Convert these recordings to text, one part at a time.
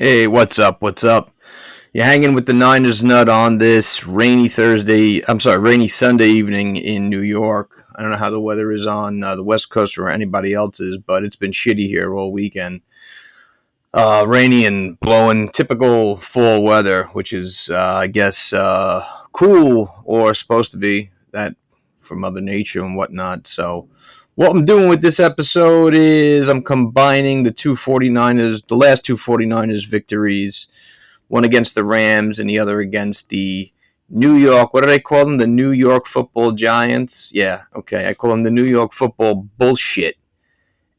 Hey, what's up? What's up? You're hanging with the Niners Nut on this rainy Sunday evening in New York. I don't know how the weather is on the West Coast or anybody else's, but it's been shitty here all weekend. Rainy and blowing, typical fall weather, which is, I guess, cool or supposed to be that for Mother Nature and whatnot. So, what I'm doing with this episode is I'm combining the last two 49ers victories, one against the Rams and the other against the New York, what did I call them? The New York Football Giants? Yeah, okay. I call them the New York Football Bullshit.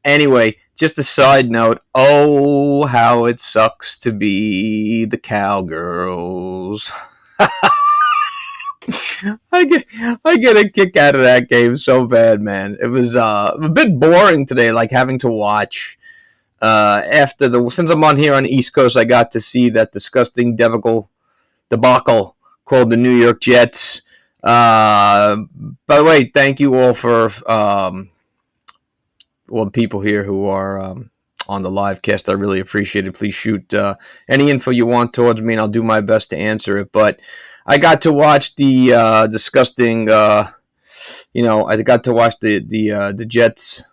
Anyway, just a side note. Oh, how it sucks to be the Cowgirls. I get I get a kick out of that game so bad, man. It was a bit boring today, like having to watch. Since I'm on here on the East Coast, I got to see that disgusting debacle called the New York Jets. By the way, thank you all for all the people here who are on the live cast. I really appreciate it. Please shoot any info you want towards me, and I'll do my best to answer it. But I got to watch the disgusting. I got to watch the Jets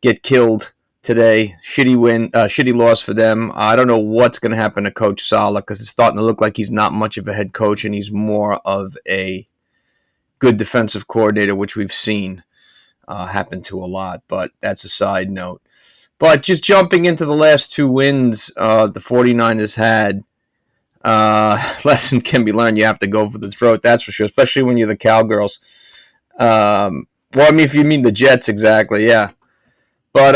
get killed today. Shitty loss for them. I don't know what's going to happen to Coach Saleh because it's starting to look like he's not much of a head coach and he's more of a good defensive coordinator, which we've seen happen to a lot. But that's a side note. But just jumping into the last two wins the 49ers had, lesson can be learned. You have to go for the throat, that's for sure, especially when you're the Cowgirls. If you mean the Jets, exactly, yeah. But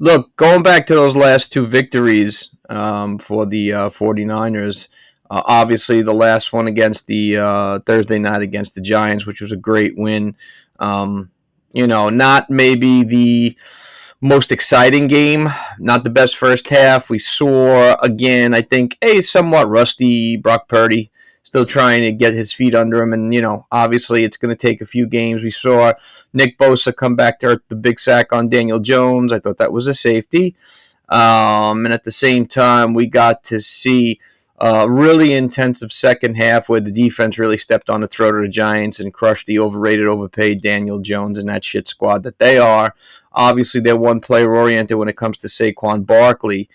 look, going back to those last two victories for the 49ers, obviously the last one against the Thursday night against the Giants, which was a great win. Not maybe the most exciting game, not the best first half. We saw, again, I think, a somewhat rusty Brock Purdy, still trying to get his feet under him. And, obviously it's going to take a few games. We saw Nick Bosa come back to earth, the big sack on Daniel Jones. I thought that was a safety. And at the same time, we got to see a really intensive second half where the defense really stepped on the throat of the Giants and crushed the overrated, overpaid Daniel Jones and that shit squad that they are. Obviously, they're one player oriented when it comes to Saquon Barkley.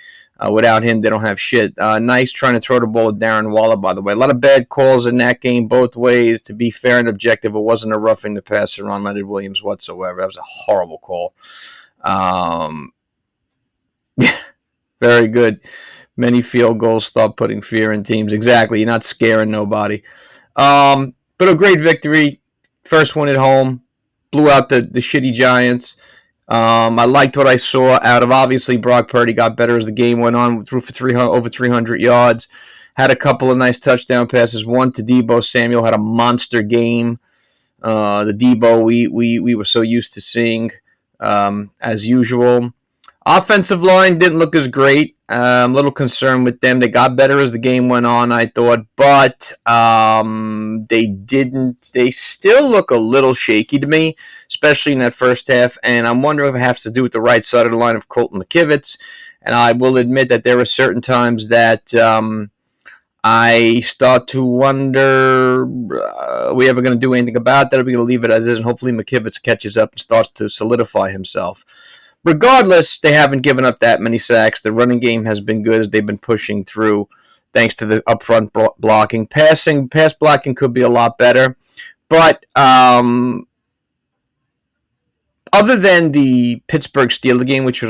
Without him, they don't have shit. Nice trying to throw the ball at Darren Waller, by the way. A lot of bad calls in that game both ways. To be fair and objective, it wasn't a roughing the passer on Leonard Williams whatsoever. That was a horrible call. Very good. Many field goals start putting fear in teams. Exactly. You're not scaring nobody. But a great victory. First one at home. Blew out the shitty Giants. I liked what I saw out of, obviously, Brock Purdy got better as the game went on, threw for over 300 yards, had a couple of nice touchdown passes, one to Deebo Samuel, had a monster game. The Deebo we were so used to seeing as usual. Offensive line didn't look as great. I'm a little concerned with them. They got better as the game went on, I thought, but they didn't. They still look a little shaky to me, especially in that first half, and I'm wondering if it has to do with the right side of the line of Colton McKivitz. And I will admit that there are certain times that I start to wonder, are we ever going to do anything about that? Are we going to leave it as is? And hopefully McKivitz catches up and starts to solidify himself. Regardless, they haven't given up that many sacks. The running game has been good as they've been pushing through thanks to the upfront blocking. Pass blocking could be a lot better. But other than the Pittsburgh Steelers game, which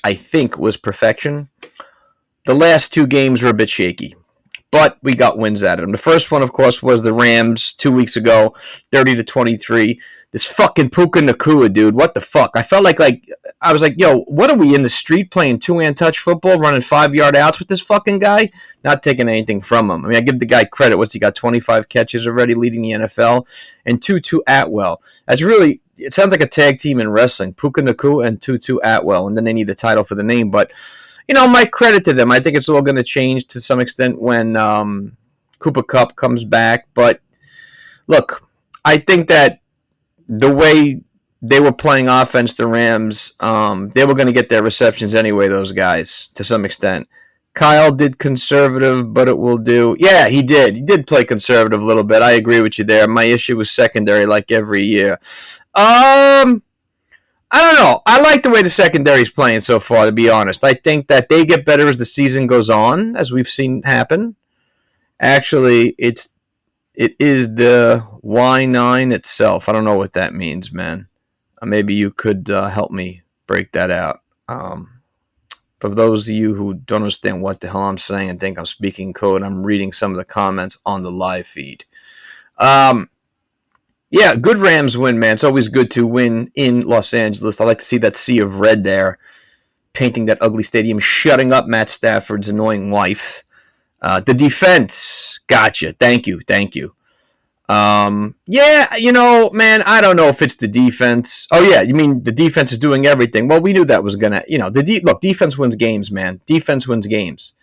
I think was perfection, the last two games were a bit shaky. But we got wins out of them. The first one, of course, was the Rams 2 weeks ago, 30-23. This fucking Puka Nacua, dude. What the fuck? I felt like I was like, yo, what are we in the street playing two-hand touch football, running 5-yard outs with this fucking guy? Not taking anything from him. I mean, I give the guy credit. What's he got? 25 catches already, leading the NFL, and Tutu Atwell. That's really, it sounds like a tag team in wrestling. Puka Nacua and Tutu Atwell, and then they need a title for the name. But my credit to them. I think it's all going to change to some extent when Cooper Kupp comes back. But look, I think that the way they were playing offense, the Rams. They were going to get their receptions anyway, those guys, to some extent. Kyle did conservative, but it will do. Yeah, he did. He did play conservative a little bit. I agree with you there. My issue was secondary like every year. I don't know. I like the way the secondary's playing so far, to be honest. I think that they get better as the season goes on, as we've seen happen. Actually, it is the Y9 itself. I don't know what that means, man. Maybe you could help me break that out. For those of you who don't understand what the hell I'm saying and think I'm speaking code, I'm reading some of the comments on the live feed. Yeah, good Rams win, man. It's always good to win in Los Angeles. I like to see that sea of red there, painting that ugly stadium, shutting up Matt Stafford's annoying wife. The defense, gotcha. Thank you. Yeah, man, I don't know if it's the defense. Oh, yeah, you mean the defense is doing everything. Well, we knew that was going to, look, defense wins games, man. Defense wins games,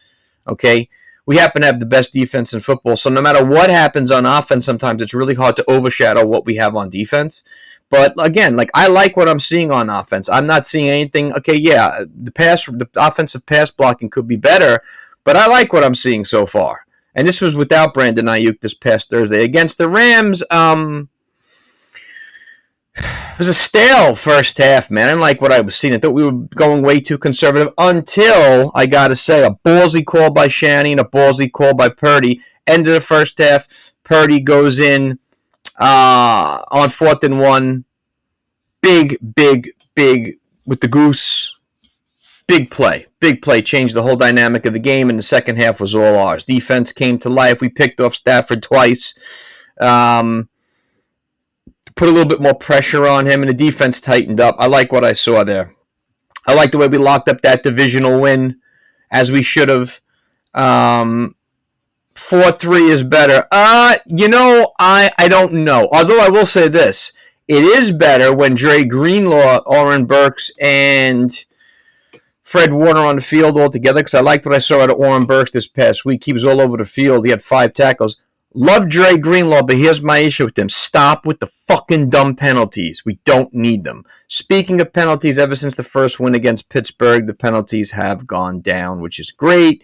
okay? We happen to have the best defense in football, so no matter what happens on offense, sometimes it's really hard to overshadow what we have on defense. But again, I like what I'm seeing on offense. I'm not seeing anything. Okay, yeah, the offensive pass blocking could be better, but I like what I'm seeing so far. And this was without Brandon Ayuk this past Thursday against the Rams. It was a stale first half, man. I didn't like what I was seeing. I thought we were going way too conservative until, I got to say, a ballsy call by Shanny and a ballsy call by Purdy. End of the first half, Purdy goes in on 4th and 1. Big with the goose. Big play. Changed the whole dynamic of the game, and the second half was all ours. Defense came to life. We picked off Stafford twice. Put a little bit more pressure on him, and the defense tightened up. I like what I saw there. I like the way we locked up that divisional win, as we should have. 4-3 is better. I don't know. Although I will say this. It is better when Dre Greenlaw, Oren Burks, and Fred Warner on the field all together, because I liked what I saw out of Oren Burks this past week. He was all over the field. He had 5 tackles. Love Dre Greenlaw, but here's my issue with them. Stop with the fucking dumb penalties. We don't need them. Speaking of penalties, ever since the first win against Pittsburgh, the penalties have gone down, which is great.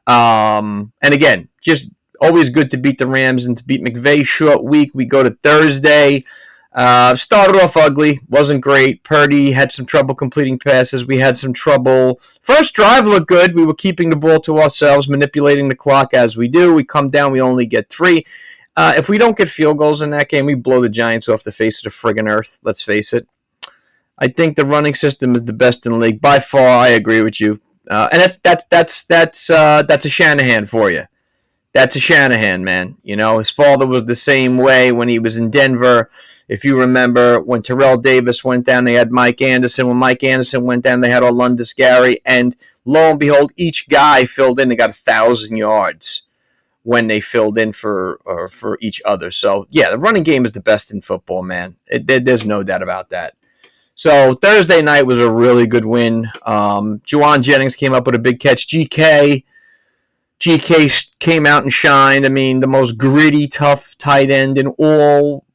And again, just always good to beat the Rams and to beat McVay. Short week. We go to Thursday. Started off ugly. Wasn't great. Purdy had some trouble completing passes. We had some trouble. First drive looked good. We were keeping the ball to ourselves, manipulating the clock as we do. We come down. We only get 3. If we don't get field goals in that game, we blow the Giants off the face of the friggin' earth. Let's face it. I think the running system is the best in the league. By far, I agree with you. And that's a Shanahan for you. That's a Shanahan, man. His father was the same way when he was in Denver. If you remember, when Terrell Davis went down, they had Mike Anderson. When Mike Anderson went down, they had Orlundus Gary. And lo and behold, each guy filled in. They got 1,000 yards when they filled in for each other. So, yeah, the running game is the best in football, man. There's no doubt about that. So, Thursday night was a really good win. Juwan Jennings came up with a big catch. GK came out and shined. I mean, the most gritty, tough tight end in all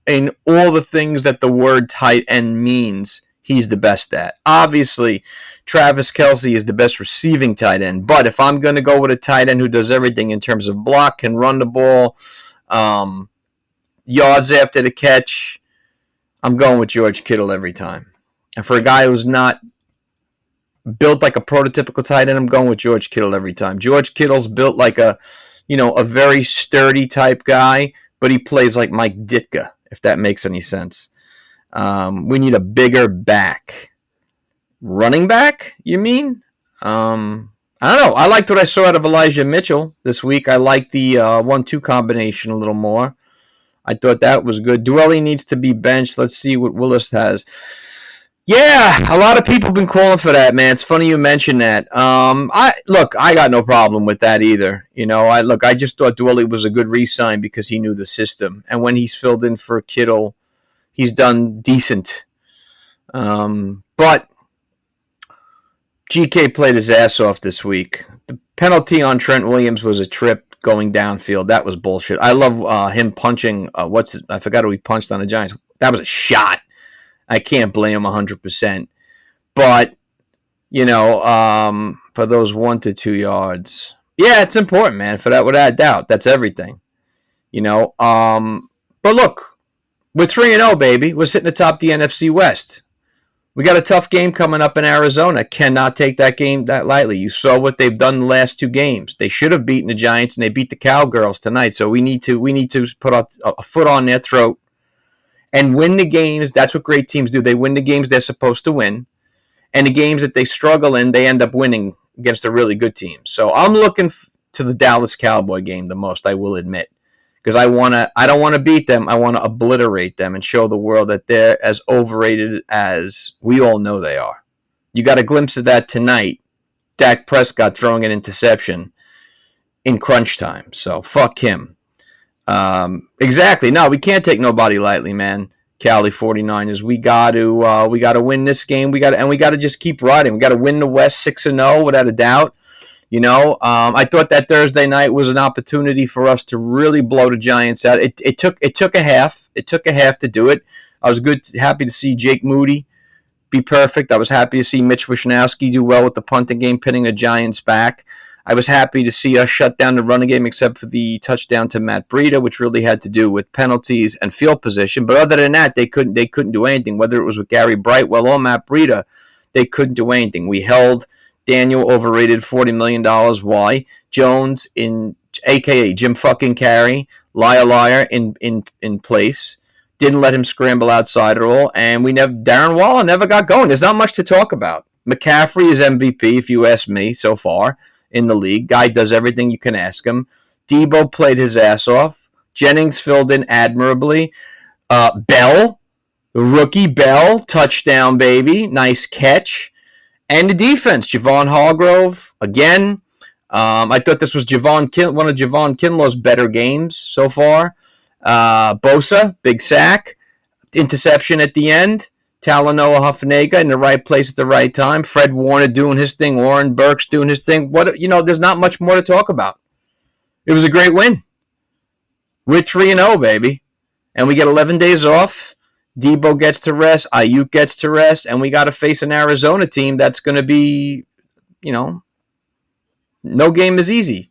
the things that the word tight end means, he's the best at. Obviously, Travis Kelce is the best receiving tight end, but if I'm going to go with a tight end who does everything in terms of block, can run the ball, yards after the catch, I'm going with George Kittle every time. And for a guy who's not built like a prototypical tight end, I'm going with George Kittle every time. George Kittle's built like a very sturdy type guy, but he plays like Mike Ditka, if that makes any sense. We need a bigger back. Running back, you mean? I don't know. I liked what I saw out of Elijah Mitchell this week. I liked the 1-2 combination a little more. I thought that was good. Dwelly needs to be benched. Let's see what Willis has. Yeah, a lot of people have been calling for that, man. It's funny you mention that. I got no problem with that either. I just thought Dwelly was a good re-sign because he knew the system. And when he's filled in for Kittle, he's done decent. But GK played his ass off this week. The penalty on Trent Williams was a trip going downfield. That was bullshit. I love him punching. I forgot who he punched on the Giants. That was a shot. I can't blame him 100%. But, for those 1 to 2 yards, yeah, it's important, man, for that, without doubt. That's everything, But look, we're 3-0, baby. We're sitting atop the NFC West. We got a tough game coming up in Arizona. Cannot take that game that lightly. You saw what they've done the last 2 games. They should have beaten the Giants, and they beat the Cowgirls tonight. So we need to put a foot on their throat and win the games. That's what great teams do. They win the games they're supposed to win, and the games that they struggle in, they end up winning against the really good teams. So I'm looking to the Dallas Cowboy game the most, I will admit. Because I don't want to beat them. I want to obliterate them and show the world that they're as overrated as we all know they are. You got a glimpse of that tonight. Dak Prescott throwing an interception in crunch time. So fuck him. Exactly. No, we can't take nobody lightly, man. Cali 49ers. We got to win this game. We got to just keep riding. We got to win the West 6-0 without a doubt. I thought that Thursday night was an opportunity for us to really blow the Giants out. It took a half. It took a half to do it. I was happy to see Jake Moody be perfect. I was happy to see Mitch Wishnowsky do well with the punting game, pinning the Giants back. I was happy to see us shut down the running game, except for the touchdown to Matt Breida, which really had to do with penalties and field position. But other than that, they couldn't do anything. Whether it was with Gary Brightwell or Matt Breida, they couldn't do anything. We held Daniel overrated $40 million. Why? Jones, a.k.a. Jim fucking Carey, liar in place. Didn't let him scramble outside at all. And Darren Waller never got going. There's not much to talk about. McCaffrey is MVP, if you ask me, so far in the league. Guy does everything you can ask him. Debo played his ass off. Jennings filled in admirably. Bell, rookie Bell, touchdown, baby. Nice catch. And the defense, Javon Hargrove, again. I thought this was one of Javon Kinlaw's better games so far. Bosa, big sack. Interception at the end. Talanoa Hufnega in the right place at the right time. Fred Warner doing his thing. Warren Burks doing his thing. There's not much more to talk about. It was a great win. We're 3-0, baby. And we get 11 days off. Debo gets to rest, Ayuk gets to rest, and we got to face an Arizona team that's going to be, no game is easy.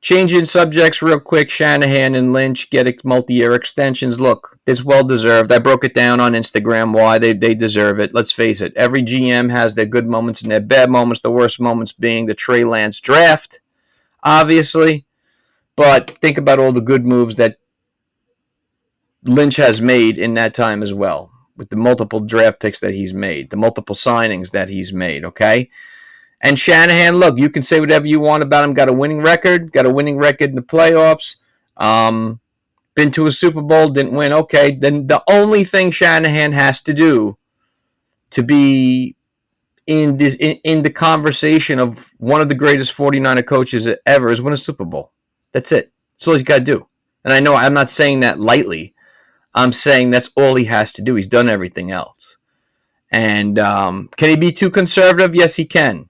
Changing subjects real quick, Shanahan and Lynch get multi-year extensions. Look, it's well-deserved. I broke it down on Instagram why they deserve it. Let's face it. Every GM has their good moments and their bad moments, the worst moments being the Trey Lance draft, obviously. But think about all the good moves that Lynch has made in that time as well, with the multiple draft picks that he's made, the multiple signings that he's made, okay? And Shanahan, look, you can say whatever you want about him. Got a winning record in the playoffs. Been to a Super Bowl, didn't win. Okay, then the only thing Shanahan has to do to be in the conversation of one of the greatest 49er coaches ever is win a Super Bowl. That's it. That's all he's got to do. And I know I'm not saying that lightly. I'm saying that's all he has to do. He's done everything else. And can he be too conservative? Yes, he can.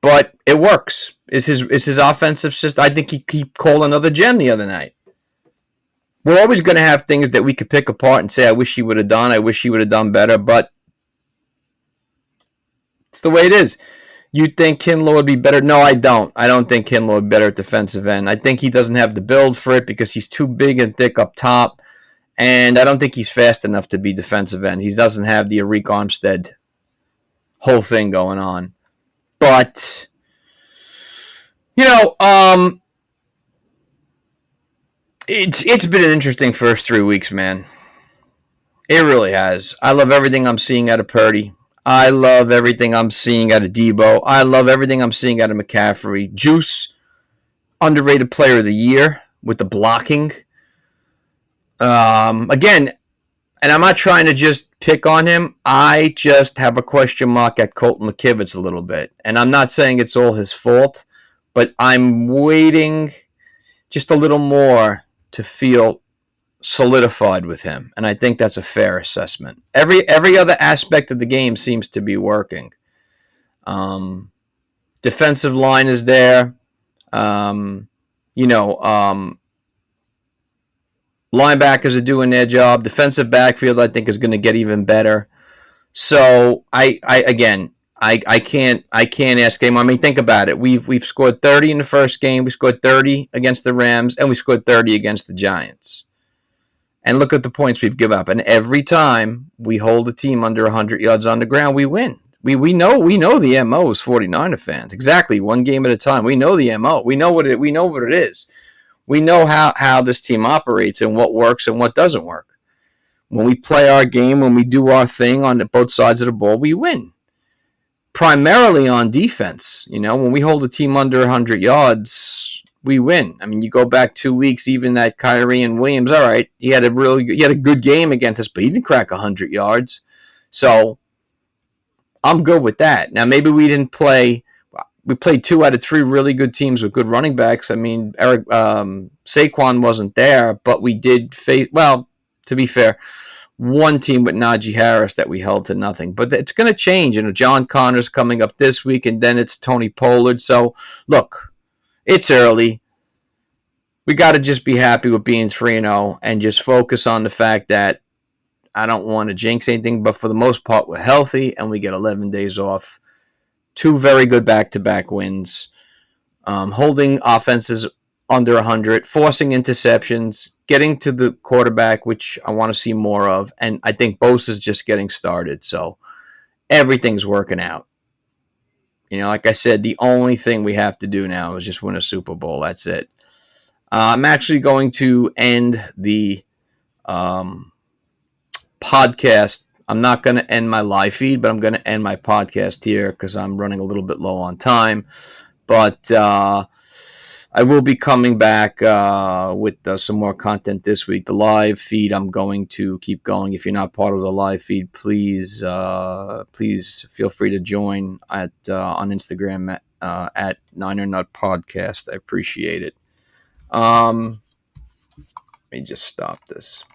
But it works. Is his offensive system? I think he called another gem the other night. We're always going to have things that we could pick apart and say, I wish he would have done. I wish he would have done better. But it's the way it is. You think Kinlaw would be better? No, I don't. I don't think Kinlaw would be better at defensive end. I think he doesn't have the build for it because he's too big and thick up top. And I don't think he's fast enough to be defensive end. He doesn't have the Arik Armstead whole thing going on. But, it's been an interesting first 3 weeks, man. It really has. I love everything I'm seeing out of Purdy. I love everything I'm seeing out of Debo. I love everything I'm seeing out of McCaffrey. Juice, underrated player of the year with the blocking. Again, and I'm not trying to just pick on him. I just have a question mark at Colton McKivitz a little bit. And I'm not saying it's all his fault, but I'm waiting just a little more to feel solidified with him. And I think that's a fair assessment. Every other aspect of the game seems to be working. Defensive line is there. Linebackers are doing their job. Defensive backfield, I think, is going to get even better. So I can't ask him. I mean, think about it. We've scored 30 in the first game. We scored 30 against the Rams, and we scored 30 against the Giants. And look at the points we've given up. And every time we hold a team under 100 yards on the ground, we win. We know the MO is 49er fans. Exactly, one game at a time. We know the MO. We know what it is. We know how this team operates and what works and what doesn't work. When we play our game, when we do our thing on both sides of the ball, we win. Primarily on defense. When we hold a team under 100 yards, we win. I mean, you go back 2 weeks, even that Kyrie and Williams. All right, he had a good game against us, but he didn't crack 100 yards. So I'm good with that. Now, maybe we didn't play. We played 2 out of 3 really good teams with good running backs. I mean, Saquon wasn't there, but we did face. Well, to be fair, one team with Najee Harris that we held to nothing. But it's going to change. John Connor's coming up this week, and then it's Tony Pollard. So, look, it's early. We got to just be happy with being 3-0 and just focus on the fact that I don't want to jinx anything, but for the most part, we're healthy, and we get 11 days off. 2 very good back-to-back wins. Holding offenses under 100, forcing interceptions, getting to the quarterback, which I want to see more of. And I think Bosa's just getting started. So everything's working out. Like I said, the only thing we have to do now is just win a Super Bowl. That's it. I'm actually going to end the podcast. I'm not going to end my live feed, but I'm going to end my podcast here because I'm running a little bit low on time. But I will be coming back with some more content this week. The live feed, I'm going to keep going. If you're not part of the live feed, please feel free to join on Instagram at ninernutpodcast. I appreciate it. Let me just stop this.